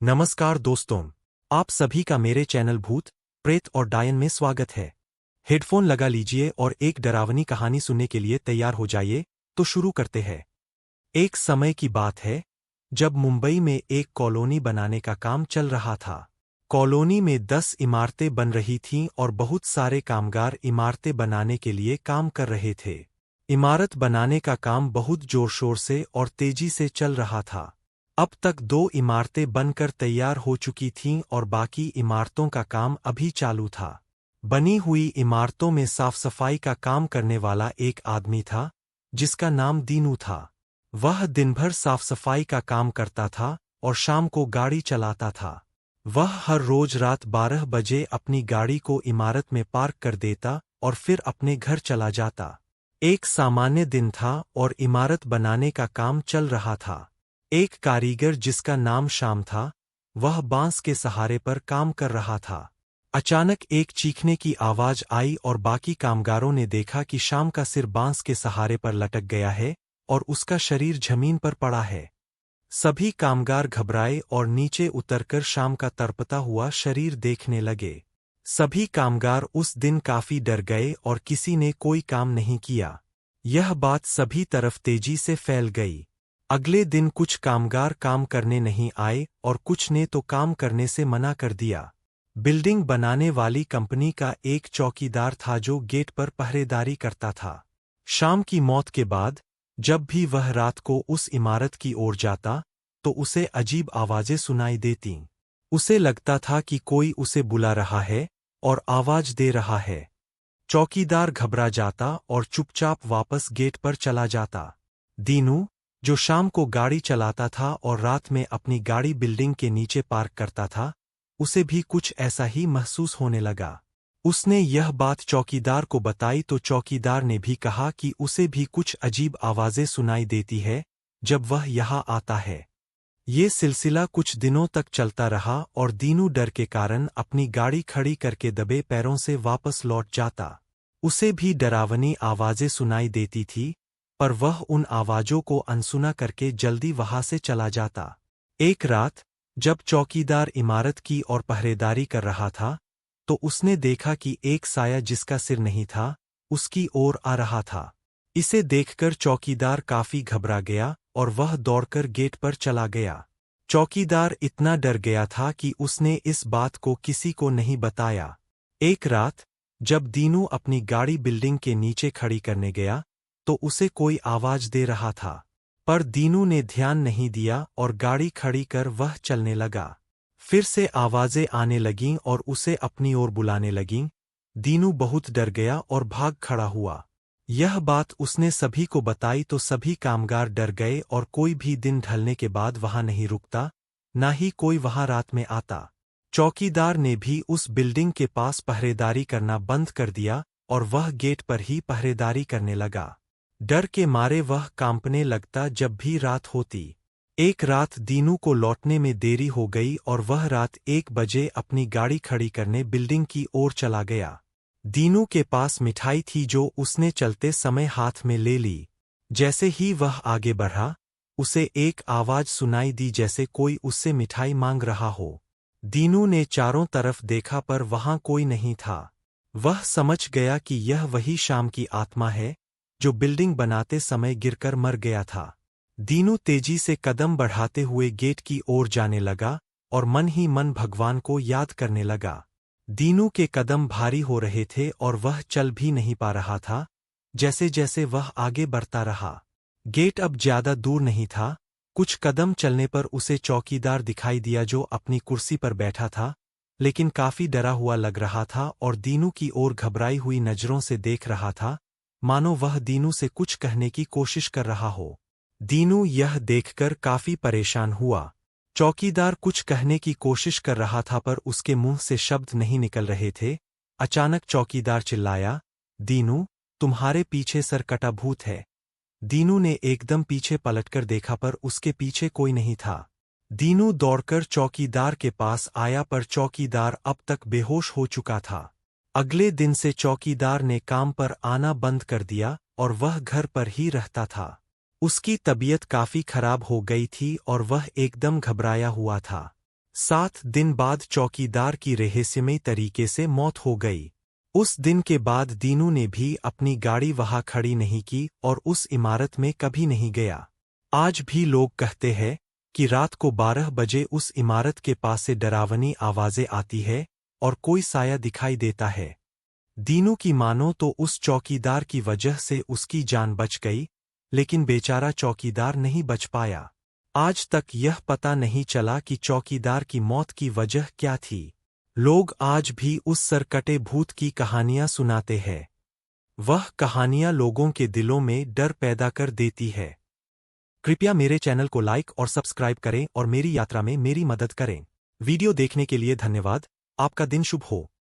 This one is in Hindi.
नमस्कार दोस्तों, आप सभी का मेरे चैनल भूत प्रेत और डायन में स्वागत है। हेडफोन लगा लीजिए और एक डरावनी कहानी सुनने के लिए तैयार हो जाइए। तो शुरू करते हैं। एक समय की बात है जब मुंबई में एक कॉलोनी बनाने का काम चल रहा था। कॉलोनी में 10 इमारतें बन रही थीं और बहुत सारे कामगार इमारतें बनाने के लिए काम कर रहे थे। इमारत बनाने का काम बहुत जोर शोर से और तेजी से चल रहा था। अब तक 2 इमारतें बनकर तैयार हो चुकी थीं और बाकी इमारतों का काम अभी चालू था। बनी हुई इमारतों में साफ सफाई का काम करने वाला एक आदमी था जिसका नाम दीनू था। वह दिन भर साफ सफाई का काम करता था और शाम को गाड़ी चलाता था। वह हर रोज रात 12 बजे अपनी गाड़ी को इमारत में पार्क कर देता और फिर अपने घर चला जाता। एक सामान्य दिन था और इमारत बनाने का काम चल रहा था। एक कारीगर जिसका नाम श्याम था, वह बांस के सहारे पर काम कर रहा था। अचानक एक चीखने की आवाज आई और बाकी कामगारों ने देखा कि श्याम का सिर बांस के सहारे पर लटक गया है और उसका शरीर जमीन पर पड़ा है। सभी कामगार घबराए और नीचे उतरकर श्याम का तड़पता हुआ शरीर देखने लगे। सभी कामगार उस दिन काफी डर गए और किसी ने कोई काम नहीं किया। यह बात सभी तरफ तेजी से फैल गई। अगले दिन कुछ कामगार काम करने नहीं आए और कुछ ने तो काम करने से मना कर दिया। बिल्डिंग बनाने वाली कंपनी का एक चौकीदार था जो गेट पर पहरेदारी करता था। शाम की मौत के बाद जब भी वह रात को उस इमारत की ओर जाता तो उसे अजीब आवाजें सुनाई देतीं। उसे लगता था कि कोई उसे बुला रहा है और आवाज दे रहा है। चौकीदार घबरा जाता और चुपचाप वापस गेट पर चला जाता। दीनू, जो शाम को गाड़ी चलाता था और रात में अपनी गाड़ी बिल्डिंग के नीचे पार्क करता था, उसे भी कुछ ऐसा ही महसूस होने लगा। उसने यह बात चौकीदार को बताई तो चौकीदार ने भी कहा कि उसे भी कुछ अजीब आवाजें सुनाई देती है जब वह यहाँ आता है। ये सिलसिला कुछ दिनों तक चलता रहा और दीनू डर के कारण अपनी गाड़ी खड़ी करके दबे पैरों से वापस लौट जाता। उसे भी डरावनी आवाजें सुनाई देती थी, पर वह उन आवाजों को अनसुना करके जल्दी वहां से चला जाता। एक रात जब चौकीदार इमारत की ओर पहरेदारी कर रहा था, तो उसने देखा कि एक साया जिसका सिर नहीं था, उसकी ओर आ रहा था। इसे देखकर चौकीदार काफी घबरा गया और वह दौड़कर गेट पर चला गया। चौकीदार इतना डर गया था कि उसने इस बात को किसी को नहीं बताया। एक रात जब दीनू अपनी गाड़ी बिल्डिंग के नीचे खड़ी करने गया, तो उसे कोई आवाज दे रहा था, पर दीनू ने ध्यान नहीं दिया और गाड़ी खड़ी कर वह चलने लगा। फिर से आवाजें आने लगीं और उसे अपनी ओर बुलाने लगीं। दीनू बहुत डर गया और भाग खड़ा हुआ। यह बात उसने सभी को बताई तो सभी कामगार डर गए और कोई भी दिन ढलने के बाद वहां नहीं रुकता, ना ही कोई वहां रात में आता। चौकीदार ने भी उस बिल्डिंग के पास पहरेदारी करना बंद कर दिया और वह गेट पर ही पहरेदारी करने लगा। डर के मारे वह कांपने लगता जब भी रात होती। एक रात दीनू को लौटने में देरी हो गई और वह रात 1 बजे अपनी गाड़ी खड़ी करने बिल्डिंग की ओर चला गया। दीनू के पास मिठाई थी जो उसने चलते समय हाथ में ले ली। जैसे ही वह आगे बढ़ा, उसे एक आवाज सुनाई दी जैसे कोई उससे मिठाई मांग रहा हो। दीनू ने चारों तरफ देखा पर वहां कोई नहीं था। वह समझ गया कि यह वही शाम की आत्मा है जो बिल्डिंग बनाते समय गिरकर मर गया था। दीनू तेजी से कदम बढ़ाते हुए गेट की ओर जाने लगा और मन ही मन भगवान को याद करने लगा। दीनू के कदम भारी हो रहे थे और वह चल भी नहीं पा रहा था। जैसे जैसे वह आगे बढ़ता रहा, गेट अब ज्यादा दूर नहीं था। कुछ कदम चलने पर उसे चौकीदार दिखाई दिया जो अपनी कुर्सी पर बैठा था, लेकिन काफी डरा हुआ लग रहा था और दीनू की ओर घबराई हुई नजरों से देख रहा था, मानो वह दीनू से कुछ कहने की कोशिश कर रहा हो। दीनू यह देखकर काफी परेशान हुआ। चौकीदार कुछ कहने की कोशिश कर रहा था पर उसके मुंह से शब्द नहीं निकल रहे थे। अचानक चौकीदार चिल्लाया, दीनू, तुम्हारे पीछे सरकटा भूत है। दीनू ने एकदम पीछे पलटकर देखा पर उसके पीछे कोई नहीं था। दीनू दौड़कर चौकीदार के पास आया पर चौकीदार अब तक बेहोश हो चुका था। अगले दिन से चौकीदार ने काम पर आना बंद कर दिया और वह घर पर ही रहता था। उसकी तबीयत काफी खराब हो गई थी और वह एकदम घबराया हुआ था। 7 दिन बाद चौकीदार की रहस्यमयी तरीके से मौत हो गई। उस दिन के बाद दीनू ने भी अपनी गाड़ी वहां खड़ी नहीं की और उस इमारत में कभी नहीं गया। आज भी लोग कहते हैं कि रात को 12 बजे उस इमारत के पास से डरावनी आवाजें आती है और कोई साया दिखाई देता है। दीनू की मानो तो उस चौकीदार की वजह से उसकी जान बच गई, लेकिन बेचारा चौकीदार नहीं बच पाया। आज तक यह पता नहीं चला कि चौकीदार की मौत की वजह क्या थी। लोग आज भी उस सरकटे भूत की कहानियां सुनाते हैं। वह कहानियां लोगों के दिलों में डर पैदा कर देती है। कृपया मेरे चैनल को लाइक और सब्सक्राइब करें और मेरी यात्रा में मेरी मदद करें। वीडियो देखने के लिए धन्यवाद। आपका दिन शुभ हो।